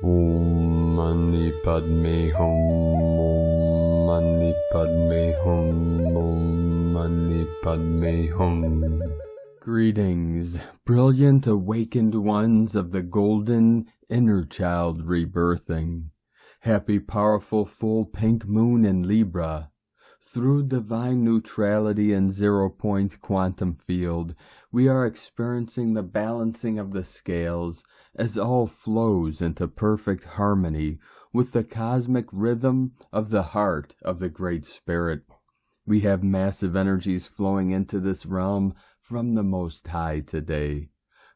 Om Mani Padme Hum, Om Mani Padme Hum, Om Mani Padme Hum. Greetings, brilliant awakened ones of the golden inner child rebirthing. Happy powerful full pink moon in Libra. Through divine neutrality and 0-point quantum field, we are experiencing the balancing of the scales as all flows into perfect harmony with the cosmic rhythm of the heart of the Great Spirit. We have massive energies flowing into this realm from the Most High today.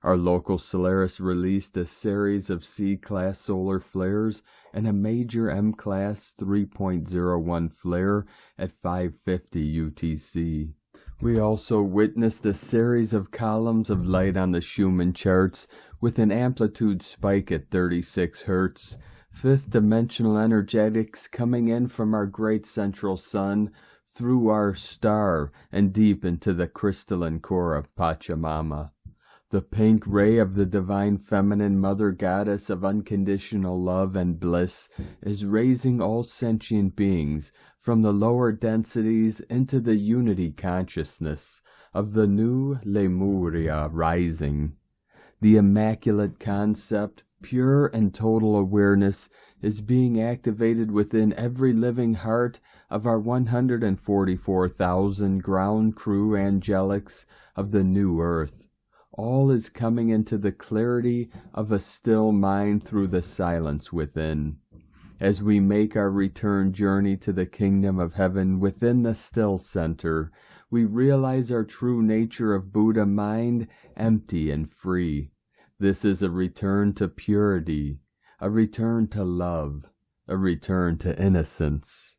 Our local Solaris released a series of C-class solar flares and a major M-class 3.01 flare at 550 UTC. We also witnessed a series of columns of light on the Schumann charts with an amplitude spike at 36 Hz, fifth-dimensional energetics coming in from our great central sun through our star and deep into the crystalline core of Pachamama. The pink ray of the divine feminine mother goddess of unconditional love and bliss is raising all sentient beings from the lower densities into the unity consciousness of the new Lemuria rising. The immaculate concept, pure and total awareness, is being activated within every living heart of our 144,000 ground crew angelics of the new earth. All is coming into the clarity of a still mind through the silence within. As we make our return journey to the kingdom of heaven within the still center, we realize our true nature of Buddha mind, empty and free. This is a return to purity, a return to love, a return to innocence.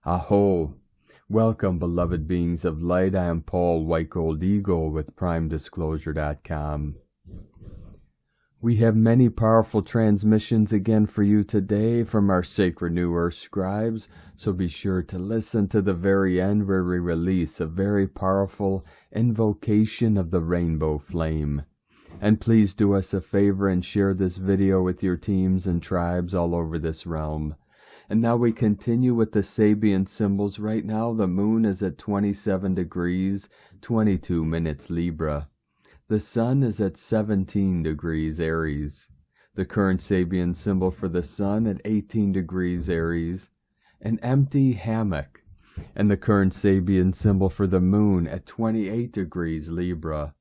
Aho! Welcome, beloved beings of light. I am Paul, White Gold Eagle with PrimeDisclosure.com. We have many powerful transmissions again for you today from our sacred New Earth scribes, so be sure to listen to the very end where we release a very powerful invocation of the rainbow flame. And please do us a favor and share this video with your teams and tribes all over this realm. And now we continue with the Sabian symbols. Right now the moon is at 27 degrees, 22 minutes Libra. The sun is at 17 degrees Aries. The current Sabian symbol for the sun at 18 degrees Aries. An empty hammock. And the current Sabian symbol for the moon at 28 degrees Libra.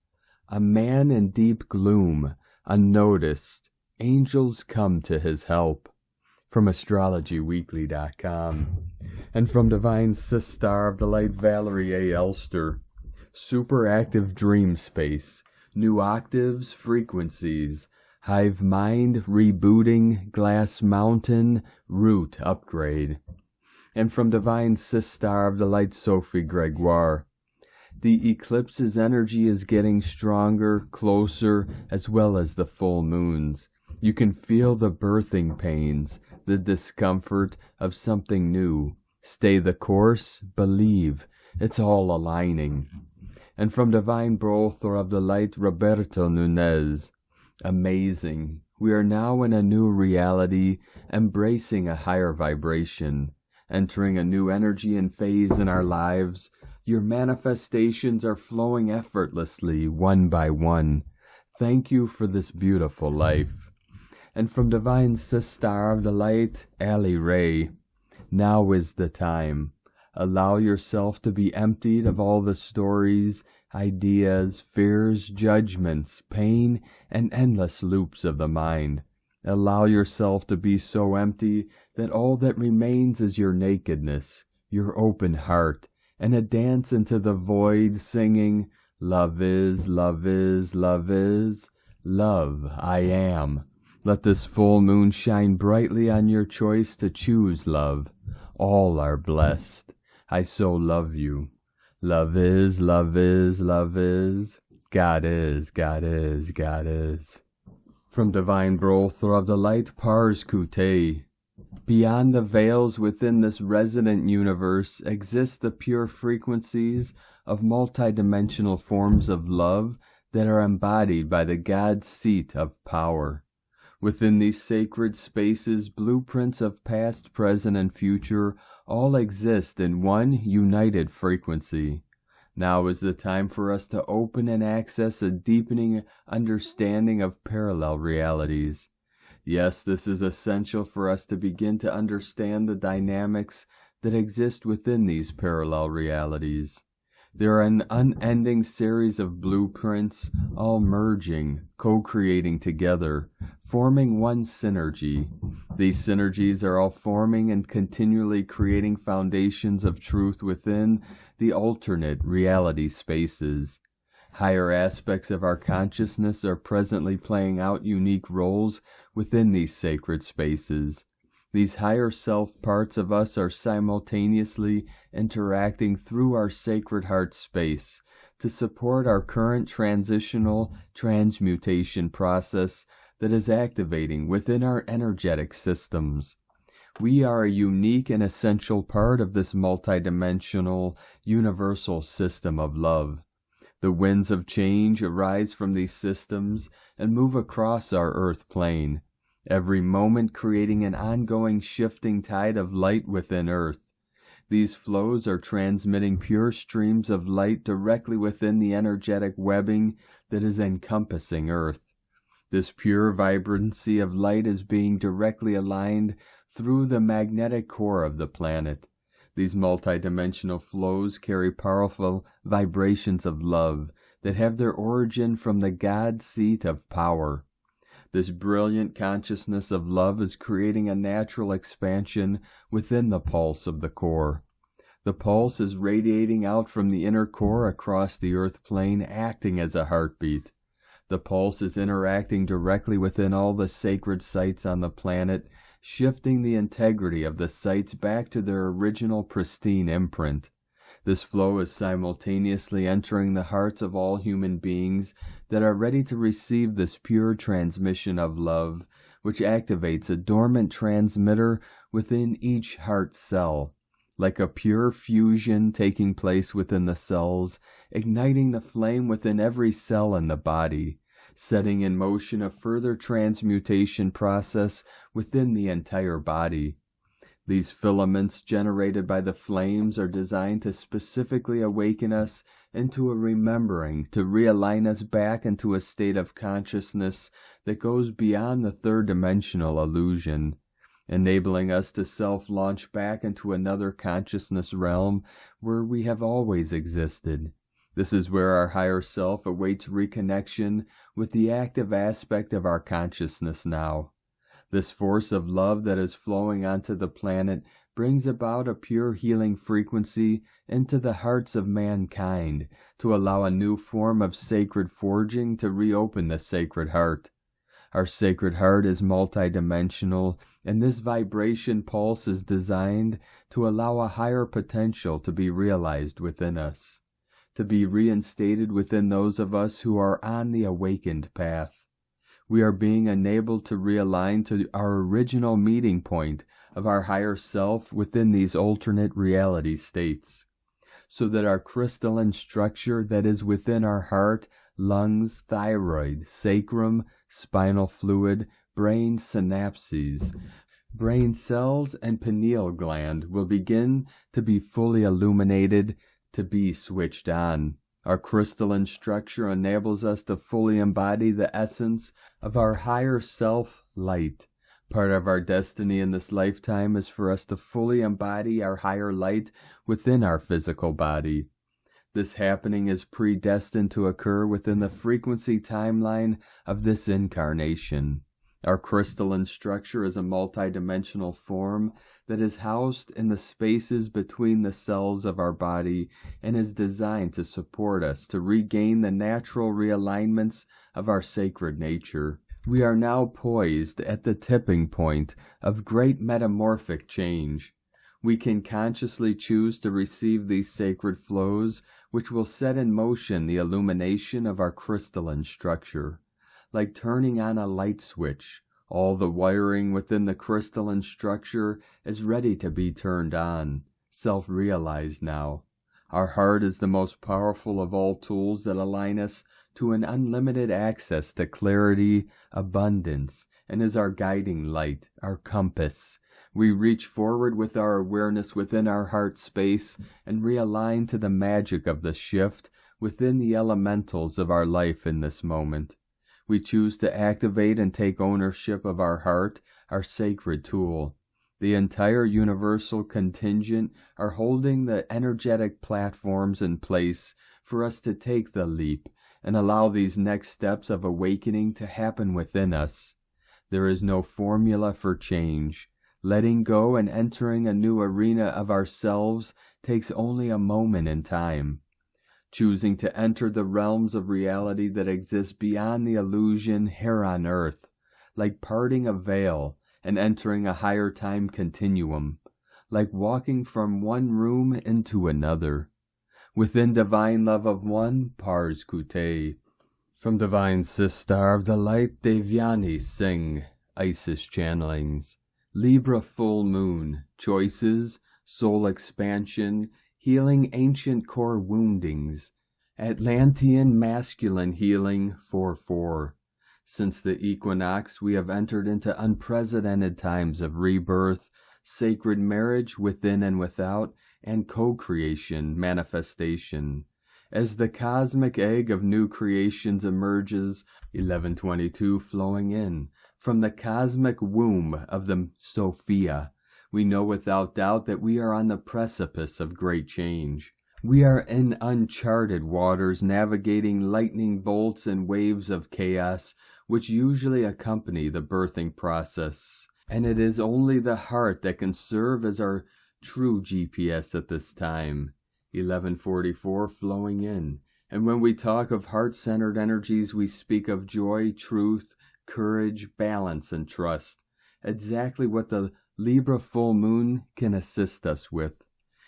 A man in deep gloom, unnoticed. Angels come to his help. From AstrologyWeekly.com. And from Divine Sister of the Light Valerie A. Elster. Superactive dream space. New octaves, frequencies. Hive mind, rebooting, glass mountain, root upgrade. And from Divine Sister of the Light Sophie Gregoire. The eclipse's energy is getting stronger, closer, as well as the full moons. You can feel the birthing pains, the discomfort of something new. Stay the course, believe, it's all aligning. And from Divine Brother of the Light, Roberto Nunez. Amazing. We are now in a new reality, embracing a higher vibration, entering a new energy and phase in our lives. Your manifestations are flowing effortlessly, one by one. Thank you for this beautiful life. And from Divine Sister of the Light, Ali Ray. Now is the time. Allow yourself to be emptied of all the stories, ideas, fears, judgments, pain, and endless loops of the mind. Allow yourself to be so empty that all that remains is your nakedness, your open heart, and a dance into the void singing, love is, love is, love is, love I am. Let this full moon shine brightly on your choice to choose love. All are blessed. I so love you. Love is, love is, love is. God is, God is, God is. From Divine Brother of the Light, Pars Kute. Beyond the veils within this resonant universe exist the pure frequencies of multidimensional forms of love that are embodied by the God seat of power. Within these sacred spaces, blueprints of past, present, and future all exist in one united frequency. Now is the time for us to open and access a deepening understanding of parallel realities. Yes, this is essential for us to begin to understand the dynamics that exist within these parallel realities. There are an unending series of blueprints, all merging, co-creating together, forming one synergy. These synergies are all forming and continually creating foundations of truth within the alternate reality spaces. Higher aspects of our consciousness are presently playing out unique roles within these sacred spaces. These higher self parts of us are simultaneously interacting through our sacred heart space to support our current transitional transmutation process that is activating within our energetic systems. We are a unique and essential part of this multidimensional, universal system of love. The winds of change arise from these systems and move across our earth plane, every moment creating an ongoing shifting tide of light within Earth. These flows are transmitting pure streams of light directly within the energetic webbing that is encompassing Earth. This pure vibrancy of light is being directly aligned through the magnetic core of the planet. These multidimensional flows carry powerful vibrations of love that have their origin from the God seat of power. This brilliant consciousness of love is creating a natural expansion within the pulse of the core. The pulse is radiating out from the inner core across the earth plane, acting as a heartbeat. The pulse is interacting directly within all the sacred sites on the planet, shifting the integrity of the sites back to their original pristine imprint. This flow is simultaneously entering the hearts of all human beings that are ready to receive this pure transmission of love, which activates a dormant transmitter within each heart cell, like a pure fusion taking place within the cells, igniting the flame within every cell in the body, setting in motion a further transmutation process within the entire body. These filaments generated by the flames are designed to specifically awaken us into a remembering, to realign us back into a state of consciousness that goes beyond the third-dimensional illusion, enabling us to self-launch back into another consciousness realm where we have always existed. This is where our higher self awaits reconnection with the active aspect of our consciousness now. This force of love that is flowing onto the planet brings about a pure healing frequency into the hearts of mankind to allow a new form of sacred forging to reopen the sacred heart. Our sacred heart is multidimensional, and this vibration pulse is designed to allow a higher potential to be realized within us, to be reinstated within those of us who are on the awakened path. We are being enabled to realign to our original meeting point of our higher self within these alternate reality states, so that our crystalline structure that is within our heart, lungs, thyroid, sacrum, spinal fluid, brain synapses, brain cells, and pineal gland will begin to be fully illuminated, to be switched on. Our crystalline structure enables us to fully embody the essence of our higher self light. Part of our destiny in this lifetime is for us to fully embody our higher light within our physical body. This happening is predestined to occur within the frequency timeline of this incarnation. Our crystalline structure is a multidimensional form that is housed in the spaces between the cells of our body and is designed to support us to regain the natural realignments of our sacred nature. We are now poised at the tipping point of great metamorphic change. We can consciously choose to receive these sacred flows, which will set in motion the illumination of our crystalline structure. Like turning on a light switch, all the wiring within the crystalline structure is ready to be turned on, self-realized now. Our heart is the most powerful of all tools that align us to an unlimited access to clarity, abundance, and is our guiding light, our compass. We reach forward with our awareness within our heart space and realign to the magic of the shift within the elementals of our life in this moment. We choose to activate and take ownership of our heart, our sacred tool. The entire universal contingent are holding the energetic platforms in place for us to take the leap and allow these next steps of awakening to happen within us. There is no formula for change. Letting go and entering a new arena of ourselves takes only a moment in time. Choosing to enter the realms of reality that exist beyond the illusion here on earth, like parting a veil and entering a higher time continuum, like walking from one room into another. Within divine love of one, pars kute. From divine Sistar of the Light, Devyani sing, Isis channelings. Libra full moon, choices, soul expansion, healing ancient core woundings. Atlantean masculine healing 4-4. Since the equinox, we have entered into unprecedented times of rebirth, sacred marriage within and without, and co-creation, manifestation. As the cosmic egg of new creations emerges, 1122 flowing in, from the cosmic womb of the Sophia, we know without doubt that we are on the precipice of great change. We are in uncharted waters, navigating lightning bolts and waves of chaos, which usually accompany the birthing process. And it is only the heart that can serve as our true GPS at this time. 1144 flowing in. And when we talk of heart-centered energies, we speak of joy, truth, courage, balance, and trust. Exactly what the Libra full moon can assist us with.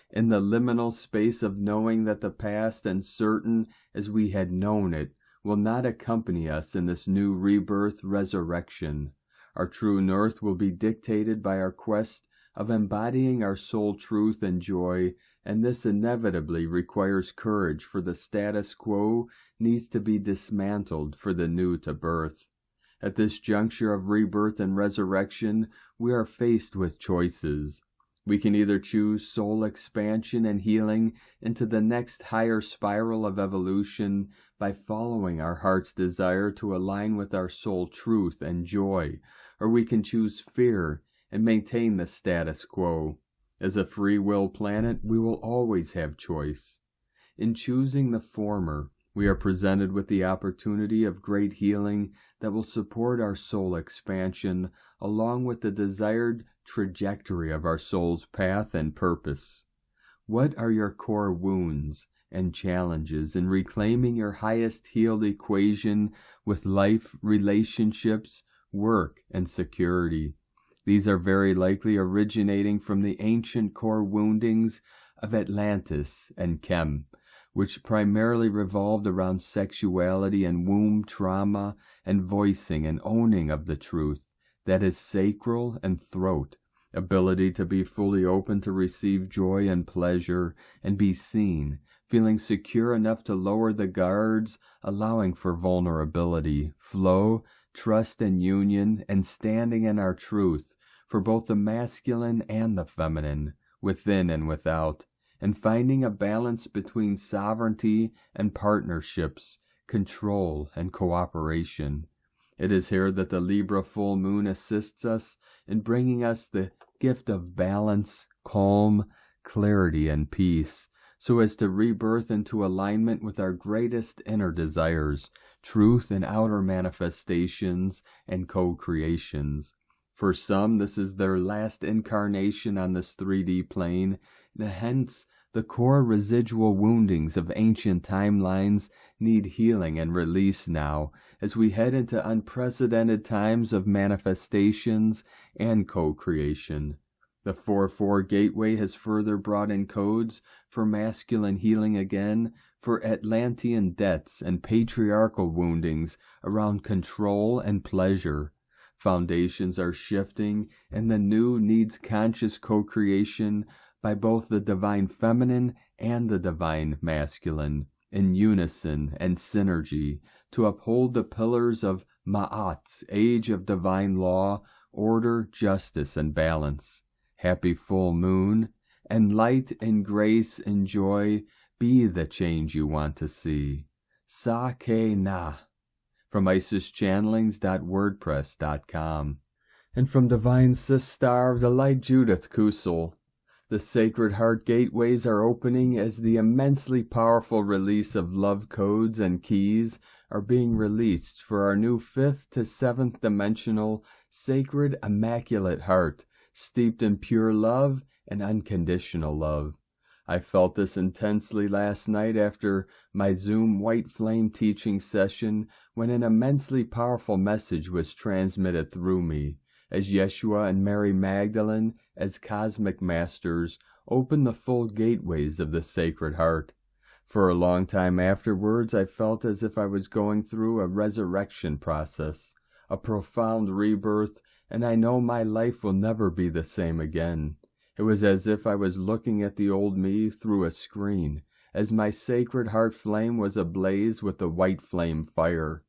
In the liminal space of knowing that the past and certain as we had known it will not accompany us in this new rebirth resurrection. Our true north will be dictated by our quest of embodying our soul truth and joy, and this inevitably requires courage, for the status quo needs to be dismantled for the new to birth. At this juncture of rebirth and resurrection, we are faced with choices. We can either choose soul expansion and healing into the next higher spiral of evolution by following our heart's desire to align with our soul truth and joy, or we can choose fear and maintain the status quo. As a free will planet, we will always have choice. In choosing the former, we are presented with the opportunity of great healing that will support our soul expansion, along with the desired trajectory of our soul's path and purpose. What are your core wounds and challenges in reclaiming your highest healed equation with life, relationships, work, and security? These are very likely originating from the ancient core woundings of Atlantis and Chem, which primarily revolved around sexuality and womb trauma and voicing and owning of the truth, that is sacral and throat, ability to be fully open to receive joy and pleasure and be seen, feeling secure enough to lower the guards, allowing for vulnerability, flow, trust and union, and standing in our truth for both the masculine and the feminine, within and without, and finding a balance between sovereignty and partnerships, control and cooperation. It is here that the Libra full moon assists us in bringing us the gift of balance, calm, clarity, and peace, so as to rebirth into alignment with our greatest inner desires, truth and outer manifestations, and co-creations. For some, this is their last incarnation on this 3D plane, and hence the core residual woundings of ancient timelines need healing and release now, as we head into unprecedented times of manifestations and co-creation. The 4-4 gateway has further brought in codes for masculine healing again, for Atlantean debts and patriarchal woundings around control and pleasure. Foundations are shifting, and the new needs conscious co-creation by both the divine feminine and the divine masculine, in unison and synergy, to uphold the pillars of Ma'at, age of divine law, order, justice, and balance. Happy full moon, and light and grace and joy be the change you want to see. Sa-ke na, from IsisChannelings.wordpress.com. And from Divine Sister of the Light Judith Kusel, the Sacred Heart gateways are opening as the immensely powerful release of love codes and keys are being released for our new 5th to 7th dimensional sacred immaculate heart, steeped in pure love and unconditional love. I felt this intensely last night after my Zoom White Flame teaching session, when an immensely powerful message was transmitted through me, as Yeshua and Mary Magdalene, as cosmic masters, opened the full gateways of the Sacred Heart. For a long time afterwards, I felt as if I was going through a resurrection process, a profound rebirth, and I know my life will never be the same again. It was as if I was looking at the old me through a screen, as my Sacred Heart flame was ablaze with the white flame fire.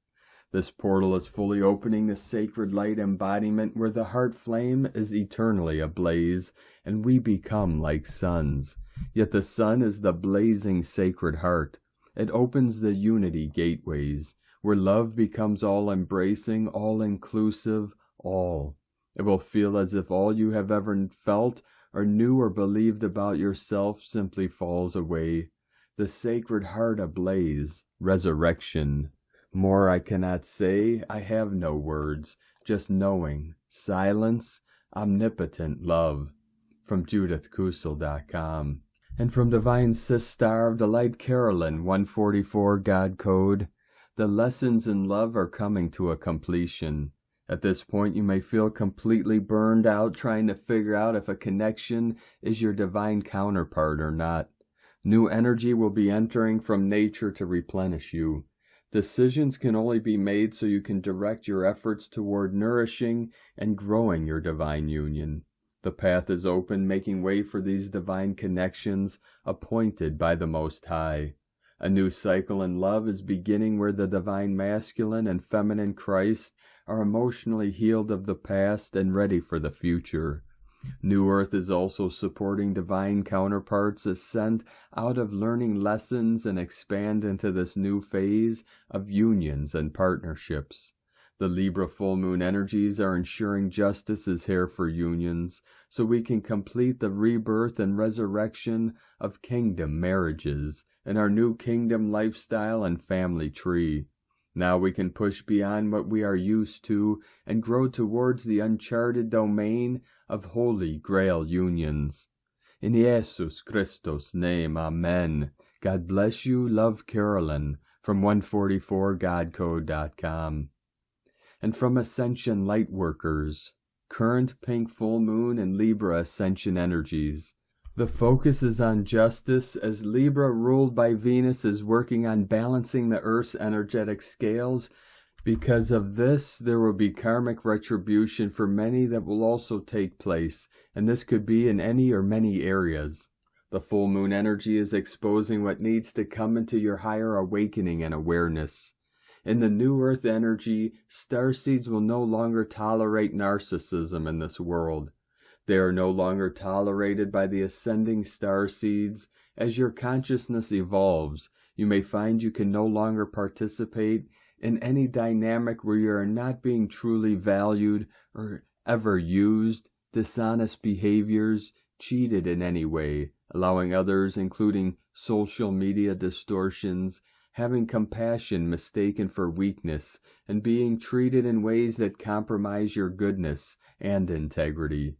This portal is fully opening the sacred light embodiment where the heart flame is eternally ablaze, and we become like suns. Yet the sun is the blazing Sacred Heart. It opens the unity gateways, where love becomes all-embracing, all-inclusive, all. It will feel as if all you have ever felt or knew or believed about yourself simply falls away. The Sacred Heart ablaze, resurrection. More I cannot say, I have no words, just knowing, silence, omnipotent love. From JudithKusel.com. And from Divine Sister of the Light Carolyn, 144 God Code, the lessons in love are coming to a completion. At this point, you may feel completely burned out trying to figure out if a connection is your divine counterpart or not. New energy will be entering from nature to replenish you. Decisions can only be made so you can direct your efforts toward nourishing and growing your divine union. The path is open, making way for these divine connections appointed by the Most High. A new cycle in love is beginning where the divine masculine and feminine Christ are emotionally healed of the past and ready for the future. New Earth is also supporting divine counterparts ascend out of learning lessons and expand into this new phase of unions and partnerships. The Libra full moon energies are ensuring justice is here for unions, so we can complete the rebirth and resurrection of kingdom marriages and our new kingdom lifestyle and family tree. Now we can push beyond what we are used to and grow towards the uncharted domain of Holy Grail unions. In Jesus Christus' name, Amen. God bless you, love Carolyn, from 144godcode.com. And from Ascension Lightworkers, current pink full moon and Libra Ascension energies. The focus is on justice, as Libra, ruled by Venus, is working on balancing the Earth's energetic scales. Because of this, there will be karmic retribution for many that will also take place, and this could be in any or many areas. The full moon energy is exposing what needs to come into your higher awakening and awareness. In the new Earth energy, starseeds will no longer tolerate narcissism in this world. They are no longer tolerated by the ascending starseeds. As your consciousness evolves, you may find you can no longer participate in any dynamic where you are not being truly valued or ever used, dishonest behaviors, cheated in any way, allowing others, including social media distortions, having compassion mistaken for weakness, and being treated in ways that compromise your goodness and integrity.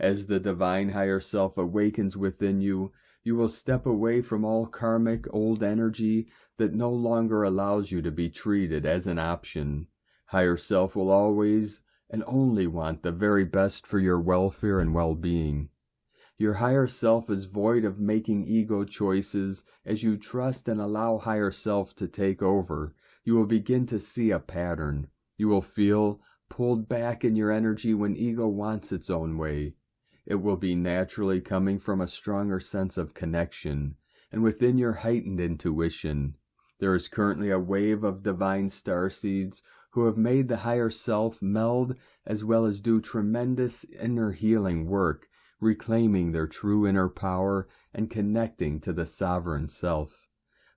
As the divine higher self awakens within you, you will step away from all karmic old energy that no longer allows you to be treated as an option. Higher self will always and only want the very best for your welfare and well-being. Your higher self is void of making ego choices. As you trust and allow higher self to take over, you will begin to see a pattern. You will feel pulled back in your energy when ego wants its own way. It will be naturally coming from a stronger sense of connection, and within your heightened intuition. There is currently a wave of divine starseeds who have made the higher self meld as well as do tremendous inner healing work, reclaiming their true inner power and connecting to the sovereign self.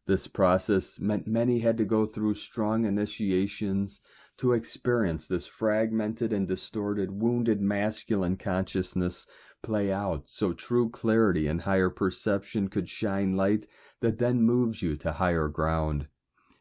This process meant many had to go through strong initiations to experience this fragmented and distorted, wounded masculine consciousness play out, so true clarity and higher perception could shine light that then moves you to higher ground.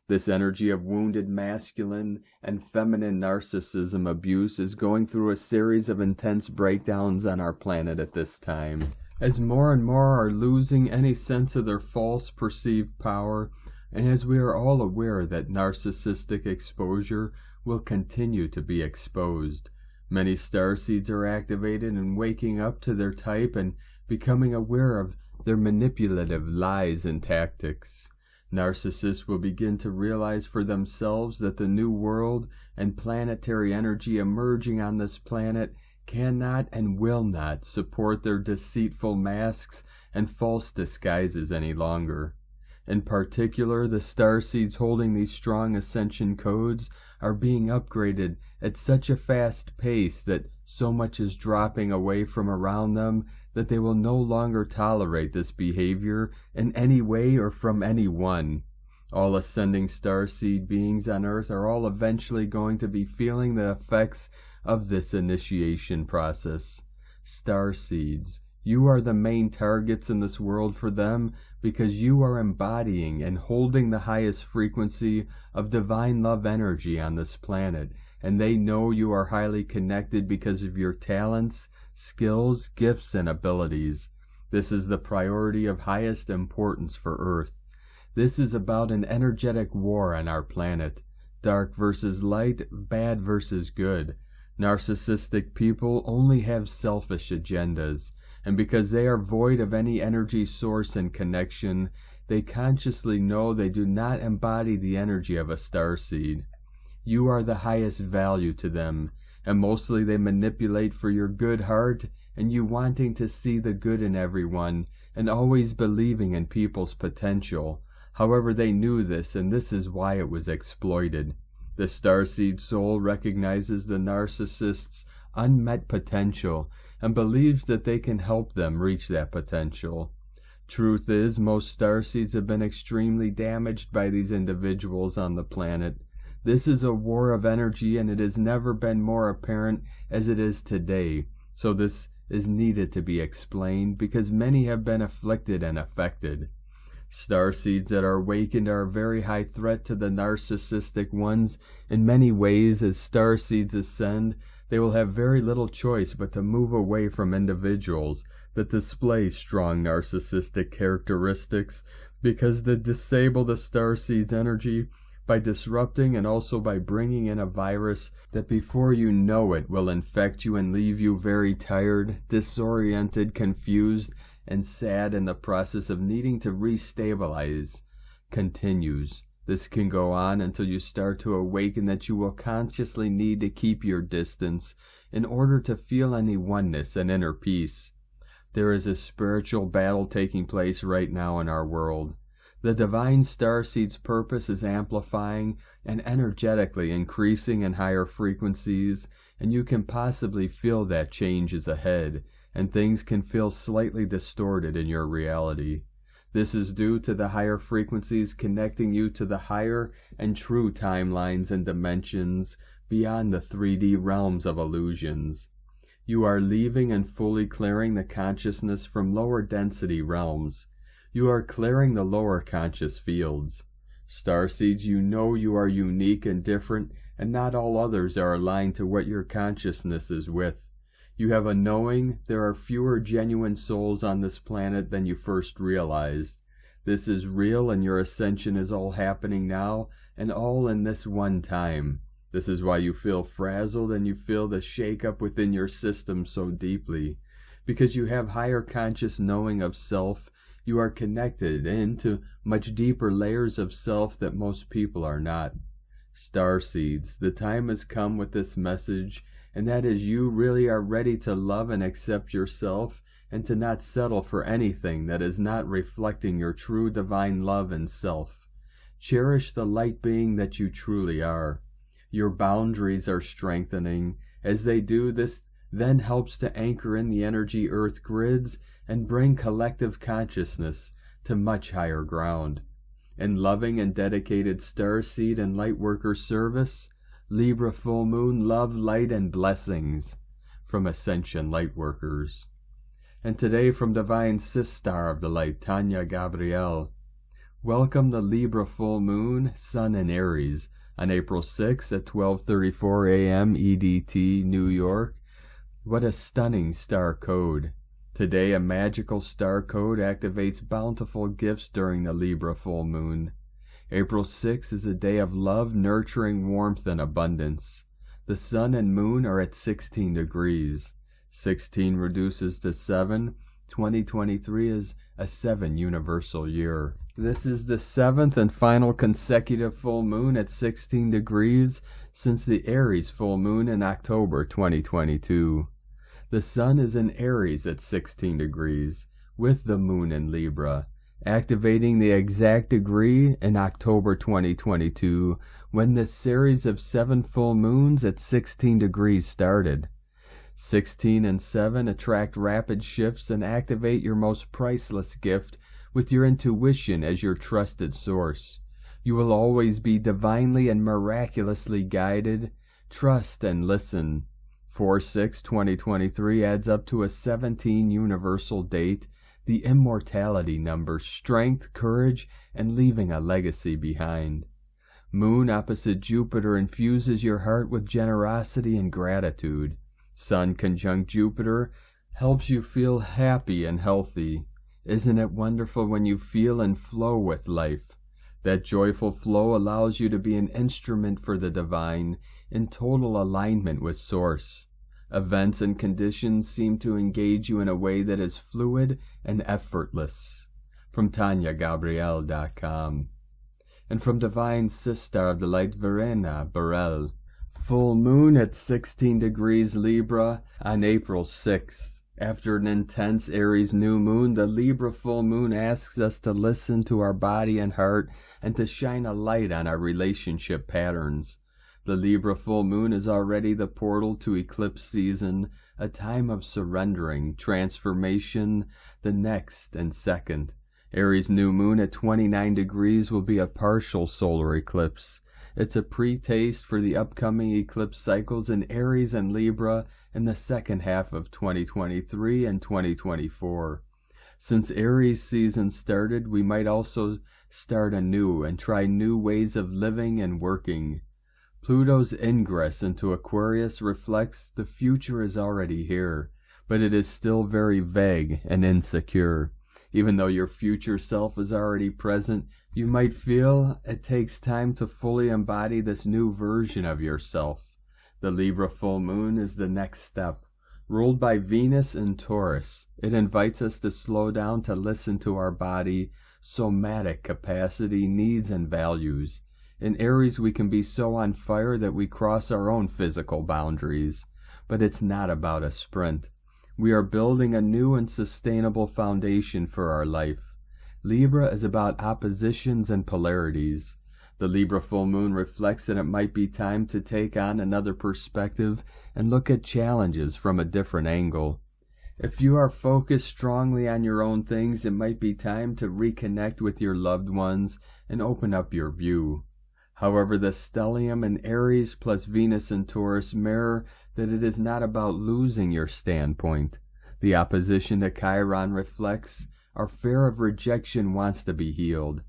This energy of wounded masculine and feminine narcissism abuse is going through a series of intense breakdowns on our planet at this time, as more and more are losing any sense of their false perceived power, and as we are all aware that narcissistic exposure will continue to be exposed. Many starseeds are activated and waking up to their type and becoming aware of their manipulative lies and tactics. Narcissists will begin to realize for themselves that the new world and planetary energy emerging on this planet cannot and will not support their deceitful masks and false disguises any longer. In particular, the starseeds holding these strong ascension codes are being upgraded at such a fast pace that so much is dropping away from around them that they will no longer tolerate this behavior in any way or from anyone. All ascending starseed beings on Earth are all eventually going to be feeling the effects of this initiation process. Starseeds, you are the main targets in this world for them because you are embodying and holding the highest frequency of divine love energy on this planet, and they know you are highly connected because of your talents, skills, gifts, and abilities. This is the priority of highest importance for Earth. This is about an energetic war on our planet. Dark versus light, bad versus good. Narcissistic people only have selfish agendas, and because they are void of any energy source and connection, they consciously know they do not embody the energy of a starseed. You are the highest value to them, and mostly they manipulate for your good heart and you wanting to see the good in everyone and always believing in people's potential. However, they knew this, and this is why it was exploited. The starseed soul recognizes the narcissist's unmet potential and believes that they can help them reach that potential. Truth is, most starseeds have been extremely damaged by these individuals on the planet. This is a war of energy, and it has never been more apparent as it is today. So this is needed to be explained because many have been afflicted and affected. Starseeds that are awakened are a very high threat to the narcissistic ones. In many ways, as starseeds ascend, they will have very little choice but to move away from individuals that display strong narcissistic characteristics, because they disable the starseed's energy by disrupting and also by bringing in a virus that before you know it will infect you and leave you very tired, disoriented, confused, and sad in the process of needing to restabilize. Continues. This can go on until you start to awaken that you will consciously need to keep your distance in order to feel any oneness and inner peace. There is a spiritual battle taking place right now in our world. The divine starseed's purpose is amplifying and energetically increasing in higher frequencies, and you can possibly feel that change is ahead, and things can feel slightly distorted in your reality. This is due to the higher frequencies connecting you to the higher and true timelines and dimensions beyond the 3D realms of illusions. You are leaving and fully clearing the consciousness from lower density realms. You are clearing the lower conscious fields. Starseeds, you know you are unique and different, and not all others are aligned to what your consciousness is with. You have a knowing there are fewer genuine souls on this planet than you first realized. This is real, and your ascension is all happening now, and all in this one time. This is why you feel frazzled and you feel the shake-up within your system so deeply. Because you have higher conscious knowing of self, you are connected into much deeper layers of self that most people are not. Starseeds, the time has come with this message, and that is you really are ready to love and accept yourself and to not settle for anything that is not reflecting your true divine love and self. Cherish the light being that you truly are. Your boundaries are strengthening. As they do, this then helps to anchor in the energy Earth grids and bring collective consciousness to much higher ground. In loving and dedicated Starseed and Lightworker service, Libra full moon, love, light, and blessings from Ascension Lightworkers. And today from Divine Sister of the Light, Tanya Gabrielle, welcome the Libra full moon, Sun in Aries, on April 6 at 12:34 a.m. EDT, New York. What a stunning star code. Today, a magical star code activates bountiful gifts during the Libra full moon. April 6 is a day of love, nurturing, warmth, and abundance. The sun and moon are at 16 degrees. 16 reduces to 7. 2023 is a 7 universal year. This is the 7th and final consecutive full moon at 16 degrees since the Aries full moon in October 2022. The sun is in Aries at 16 degrees, with the moon in Libra, activating the exact degree in October 2022 when this series of 7 full moons at 16 degrees started. 16 and 7 attract rapid shifts and activate your most priceless gift with your intuition as your trusted source. You will always be divinely and miraculously guided. Trust and listen. 4/6/2023 adds up to a 17 universal date, the immortality number, strength, courage, and leaving a legacy behind. Moon opposite Jupiter infuses your heart with generosity and gratitude. Sun conjunct Jupiter helps you feel happy and healthy. Isn't it wonderful when you feel and flow with life? That joyful flow allows you to be an instrument for the divine, in total alignment with Source. Events and conditions seem to engage you in a way that is fluid and effortless. From TanyaGabrielle.com. And from Divine Sister of the Light, Verena Burrell. Full moon at 16 degrees Libra on April 6th. After an intense Aries new moon, the Libra full moon asks us to listen to our body and heart and to shine a light on our relationship patterns. The Libra full moon is already the portal to eclipse season, a time of surrendering, transformation, the next and second. Aries new moon at 29 degrees will be a partial solar eclipse. It's a pre-taste for the upcoming eclipse cycles in Aries and Libra in the second half of 2023 and 2024. Since Aries season started, we might also start anew and try new ways of living and working. Pluto's ingress into Aquarius reflects the future is already here, but it is still very vague and insecure. Even though your future self is already present, you might feel it takes time to fully embody this new version of yourself. The Libra full moon is the next step. Ruled by Venus in Taurus, it invites us to slow down to listen to our body, somatic capacity, needs, and values. In Aries, we can be so on fire that we cross our own physical boundaries. But it's not about a sprint. We are building a new and sustainable foundation for our life. Libra is about oppositions and polarities. The Libra full moon reflects that it might be time to take on another perspective and look at challenges from a different angle. If you are focused strongly on your own things, it might be time to reconnect with your loved ones and open up your view. However, the stellium in Aries plus Venus in Taurus mirror that it is not about losing your standpoint. The opposition to Chiron reflects our fear of rejection wants to be healed.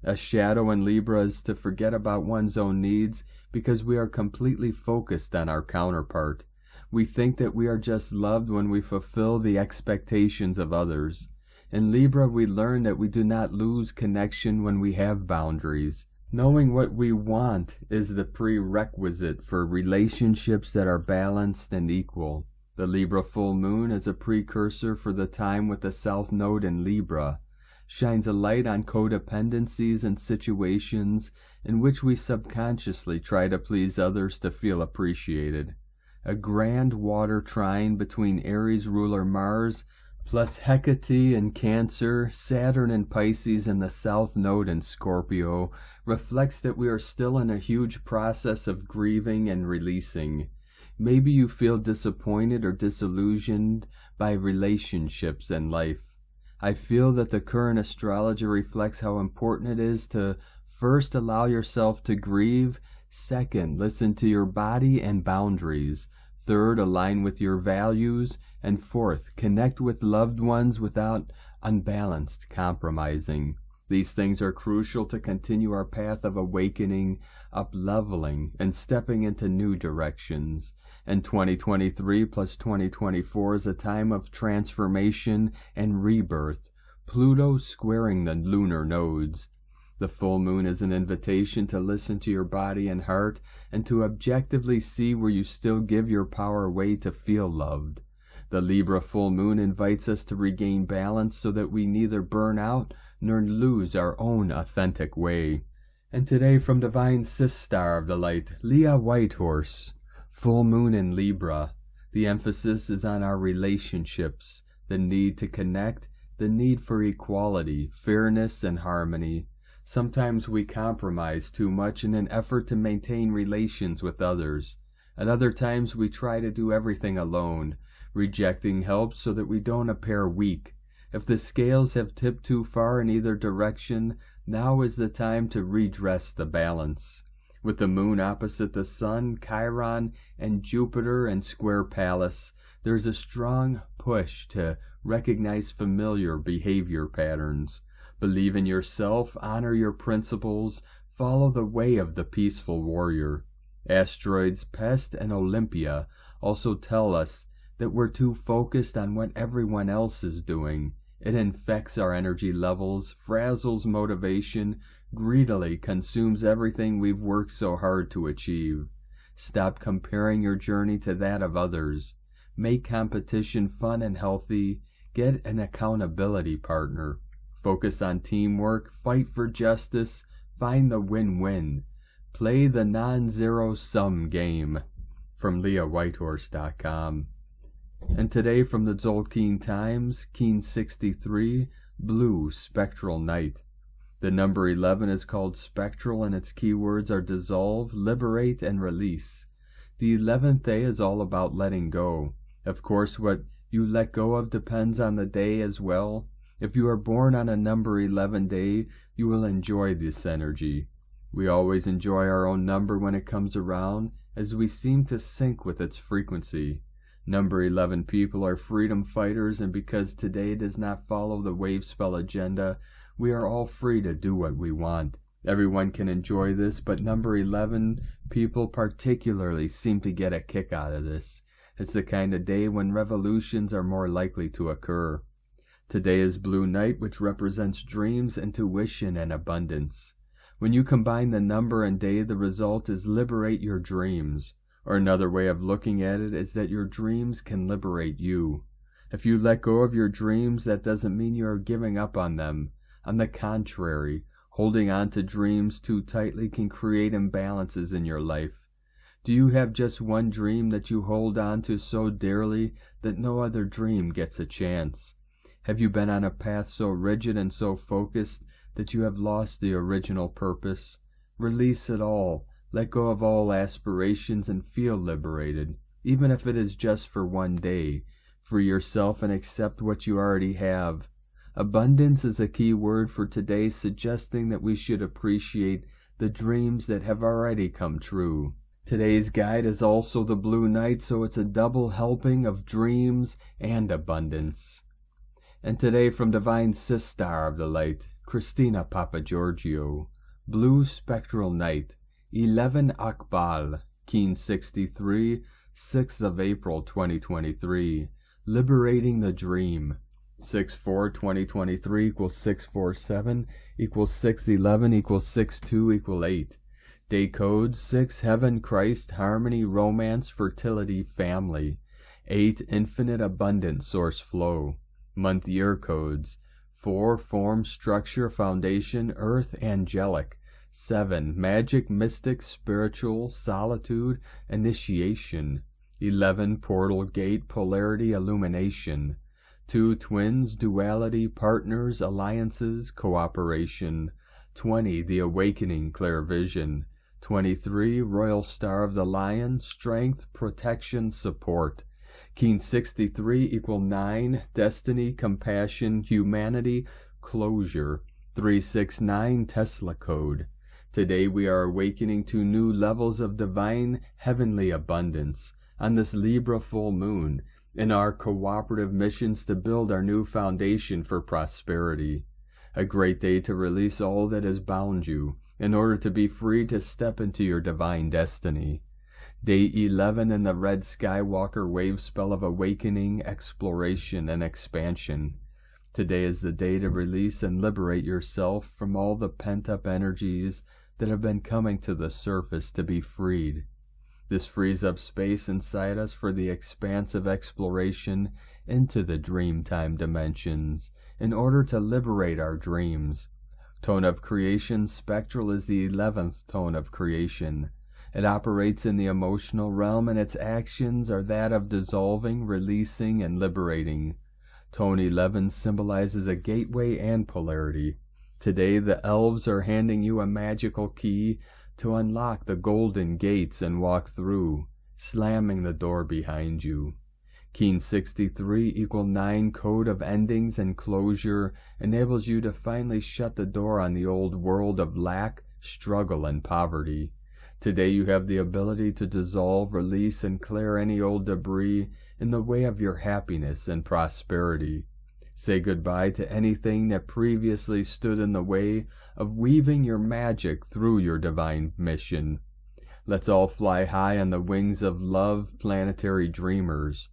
A shadow in Libra is to forget about one's own needs because we are completely focused on our counterpart. We think that we are just loved when we fulfill the expectations of others. In Libra, we learn that we do not lose connection when we have boundaries. Knowing what we want is the prerequisite for relationships that are balanced and equal. The Libra full moon is a precursor for the time with the South Node in Libra. Shines a light on codependencies and situations in which we subconsciously try to please others to feel appreciated. A grand water trine between Aries ruler Mars, plus Hecate in Cancer, Saturn in Pisces, and the South Node in Scorpio reflects that we are still in a huge process of grieving and releasing. Maybe you feel disappointed or disillusioned by relationships and life. I feel that the current astrology reflects how important it is to first allow yourself to grieve, second, listen to your body and boundaries, third, align with your values, and fourth, connect with loved ones without unbalanced compromising. These things are crucial to continue our path of awakening, up-leveling, and stepping into new directions. And 2023 plus 2024 is a time of transformation and rebirth, Pluto squaring the lunar nodes. The full moon is an invitation to listen to your body and heart and to objectively see where you still give your power away to feel loved. The Libra full moon invites us to regain balance so that we neither burn out nor lose our own authentic way. And today from Divine Star of the Light, Leah Whitehorse, full moon in Libra. The emphasis is on our relationships, the need to connect, the need for equality, fairness, and harmony. Sometimes we compromise too much in an effort to maintain relations with others. At other times we try to do everything alone, rejecting help so that we don't appear weak. If the scales have tipped too far in either direction, now is the time to redress the balance. With the moon opposite the sun, Chiron, and Jupiter and square Pallas, there's a strong push to recognize familiar behavior patterns. Believe in yourself, honor your principles, follow the way of the peaceful warrior. Asteroids Pest and Olympia also tell us that we're too focused on what everyone else is doing. It infects our energy levels, frazzles motivation, greedily consumes everything we've worked so hard to achieve. Stop comparing your journey to that of others. Make competition fun and healthy. Get an accountability partner. Focus on teamwork, fight for justice, find the win-win. Play the non-zero-sum game. From LeahWhitehorse.com. And today from the Tzolk'in Times, Keen 63, Blue Spectral Night. The number 11 is called spectral and its keywords are dissolve, liberate, and release. The 11th day is all about letting go. Of course, what you let go of depends on the day as well. If you are born on a number 11 day, you will enjoy this energy. We always enjoy our own number when it comes around, as we seem to sync with its frequency. Number 11 people are freedom fighters, and because today does not follow the wave spell agenda, we are all free to do what we want. Everyone can enjoy this, but number 11 people particularly seem to get a kick out of this. It's the kind of day when revolutions are more likely to occur. Today is Blue Night, which represents dreams, intuition, and abundance. When you combine the number and day, the result is liberate your dreams. Or another way of looking at it is that your dreams can liberate you. If you let go of your dreams, that doesn't mean you are giving up on them. On the contrary, holding on to dreams too tightly can create imbalances in your life. Do you have just one dream that you hold on to so dearly that no other dream gets a chance? Have you been on a path so rigid and so focused that you have lost the original purpose? Release it all. Let go of all aspirations and feel liberated, even if it is just for one day. Free yourself and accept what you already have. Abundance is a key word for today, suggesting that we should appreciate the dreams that have already come true. Today's guide is also the Blue Night, so it's a double helping of dreams and abundance. And today from Divine Star of the Light, Christina Papagiorgio, Blue Spectral Night, 11 Akbal, Keen 63, 6th of April 2023, Liberating the Dream. 6/4/2023 equals 647 equals 611 equals 62 equals 8. Day code 6 Heaven, Christ, Harmony, Romance, Fertility, Family. 8 Infinite Abundant Source Flow. Month year codes 4 Form, Structure, Foundation, Earth, Angelic. 7 Magic, Mystic, Spiritual, Solitude, Initiation. 11 Portal, Gate, Polarity, Illumination. 2 twins, duality, partners, alliances, cooperation. 20 the awakening, clear vision. 23 royal star of the lion, strength, protection, support. Keen 63 equal 9 destiny, compassion, humanity, closure. 369 Tesla code. Today we are awakening to new levels of divine heavenly abundance on this Libra full moon in our cooperative missions to build our new foundation for prosperity. A great day to release all that has bound you in order to be free to step into your divine destiny. Day 11 in the Red Skywalker wave spell of awakening, exploration, and expansion. Today is the day to release and liberate yourself from all the pent-up energies that have been coming to the surface to be freed. This frees up space inside us for the expansive exploration into the dreamtime dimensions in order to liberate our dreams. Tone of creation spectral is the 11th tone of creation. It operates in the emotional realm, and its actions are that of dissolving, releasing, and liberating. Tone 11 symbolizes a gateway and polarity. Today the elves are handing you a magical key to unlock the golden gates and walk through, slamming the door behind you. Keen 63 equal 9 code of endings and closure enables you to finally shut the door on the old world of lack, struggle, and poverty. Today you have the ability to dissolve, release, and clear any old debris in the way of your happiness and prosperity. Say goodbye to anything that previously stood in the way of weaving your magic through your divine mission. Let's all fly high on the wings of love, planetary dreamers.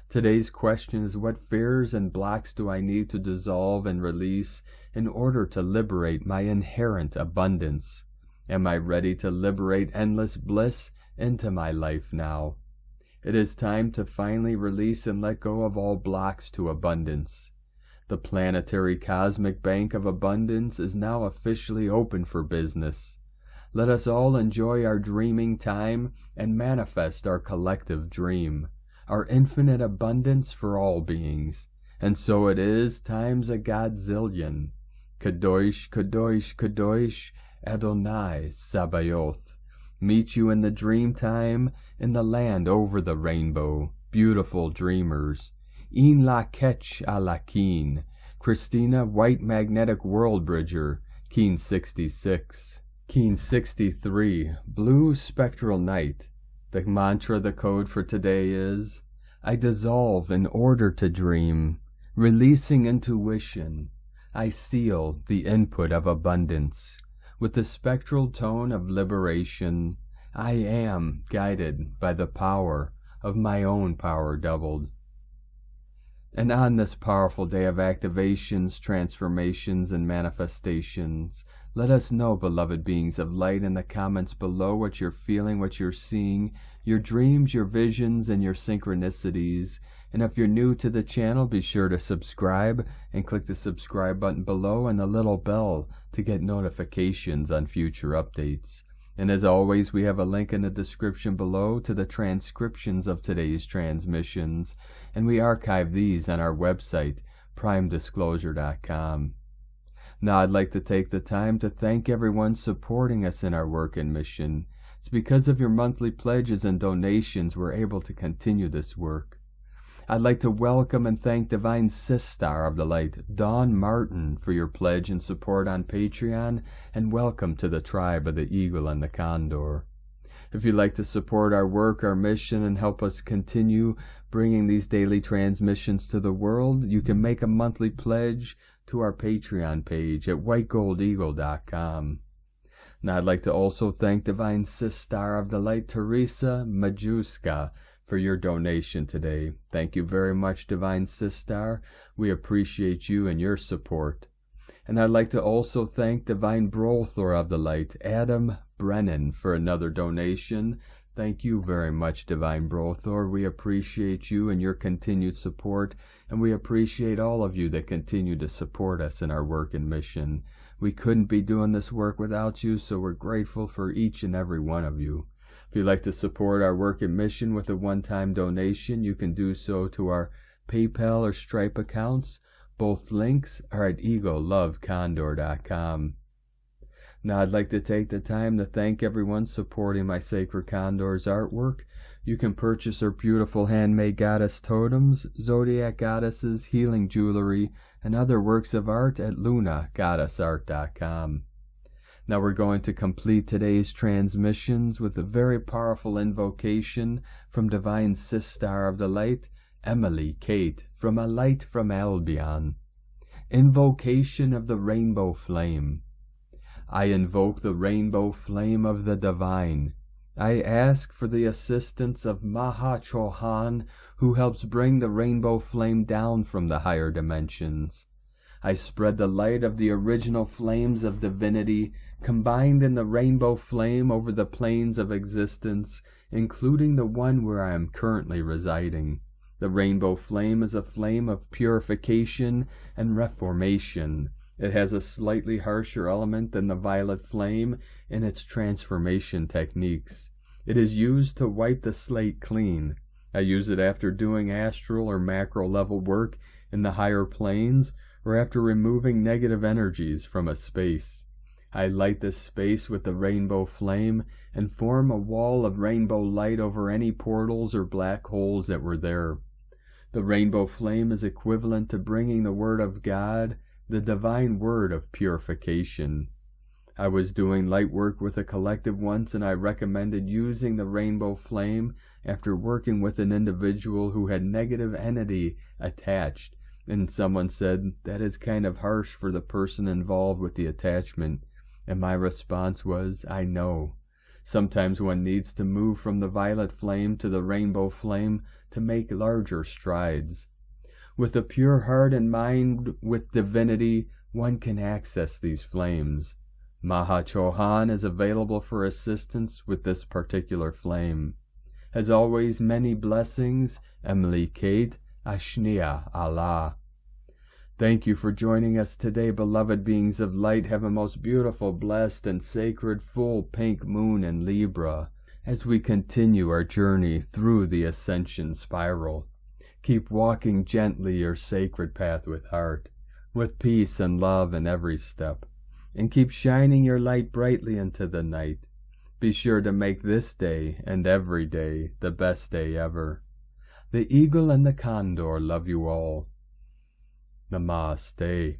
Today's question is, what fears and blocks do I need to dissolve and release in order to liberate my inherent abundance? Am I ready to liberate endless bliss into my life now? It is time to finally release and let go of all blocks to abundance. The planetary cosmic bank of abundance is now officially open for business. Let us all enjoy our dreaming time and manifest our collective dream, our infinite abundance for all beings. And so it is times a godzillion. Kadosh, Kadosh, Kadosh, Adonai Sabaoth. Meet you in the dream time in the land over the rainbow, beautiful dreamers. In la ketch a la keen. Christina, White Magnetic World Bridger, Keen 66. Keen 63, Blue Spectral Night. The mantra, the code for today is, I dissolve in order to dream, releasing intuition. I seal the input of abundance. With the spectral tone of liberation, I am guided by the power of my own power doubled. And on this powerful day of activations, transformations, and manifestations, let us know, beloved beings of light, in the comments below what you're feeling, what you're seeing, your dreams, your visions, and your synchronicities. And if you're new to the channel, be sure to subscribe and click the subscribe button below and the little bell to get notifications on future updates. And as always, we have a link in the description below to the transcriptions of today's transmissions, and we archive these on our website, primedisclosure.com. Now I'd like to take the time to thank everyone supporting us in our work and mission. It's because of your monthly pledges and donations we're able to continue this work. I'd like to welcome and thank Divine Sister of the Light, Dawn Martin, for your pledge and support on Patreon, and welcome to the tribe of the Eagle and the Condor. If you'd like to support our work, our mission, and help us continue bringing these daily transmissions to the world, you can make a monthly pledge to our Patreon page at whitegoldeagle.com. Now I'd like to also thank Divine Sister of the Light, Teresa Majuska, for your donation today. Thank you very much, Divine Sister. We appreciate you and your support. And I'd like to also thank Divine Brother of the Light, Adam Brennan, for another donation. Thank you very much, Divine Brother. We appreciate you and your continued support, and we appreciate all of you that continue to support us in our work and mission. We couldn't be doing this work without you, so we're grateful for each and every one of you. If you'd like to support our work and mission with a one-time donation, you can do so to our PayPal or Stripe accounts. Both links are at egolovecondor.com. Now I'd like to take the time to thank everyone supporting my Sacred Condor's artwork. You can purchase her beautiful handmade goddess totems, zodiac goddesses, healing jewelry, and other works of art at lunagoddessart.com. Now we're going to complete today's transmissions with a very powerful invocation from Divine Sister of the Light, Emily Kate, from A Light from Albion. Invocation of the Rainbow Flame. I invoke the rainbow flame of the divine. I ask for the assistance of Maha Chohan, who helps bring the rainbow flame down from the higher dimensions. I spread the light of the original flames of divinity, combined in the rainbow flame over the planes of existence, including the one where I am currently residing. The rainbow flame is a flame of purification and reformation. It has a slightly harsher element than the violet flame in its transformation techniques. It is used to wipe the slate clean. I use it after doing astral or macro level work in the higher planes, or after removing negative energies from a space. I light this space with the rainbow flame and form a wall of rainbow light over any portals or black holes that were there. The rainbow flame is equivalent to bringing the Word of God, the divine word of purification. I was doing light work with a collective once, and I recommended using the rainbow flame after working with an individual who had negative entity attached, and someone said, that is kind of harsh for the person involved with the attachment. And my response was, I know. Sometimes one needs to move from the violet flame to the rainbow flame to make larger strides. With a pure heart and mind with divinity, one can access these flames. Maha Chohan is available for assistance with this particular flame. As always, many blessings. Emily Kate, Ashnia Allah. Thank you for joining us today, beloved beings of light. Have a most beautiful, blessed, and sacred full pink moon in Libra as we continue our journey through the Ascension spiral. Keep walking gently your sacred path with heart, with peace and love in every step, and keep shining your light brightly into the night. Be sure to make this day and every day the best day ever. The Eagle and the Condor love you all. Namaste.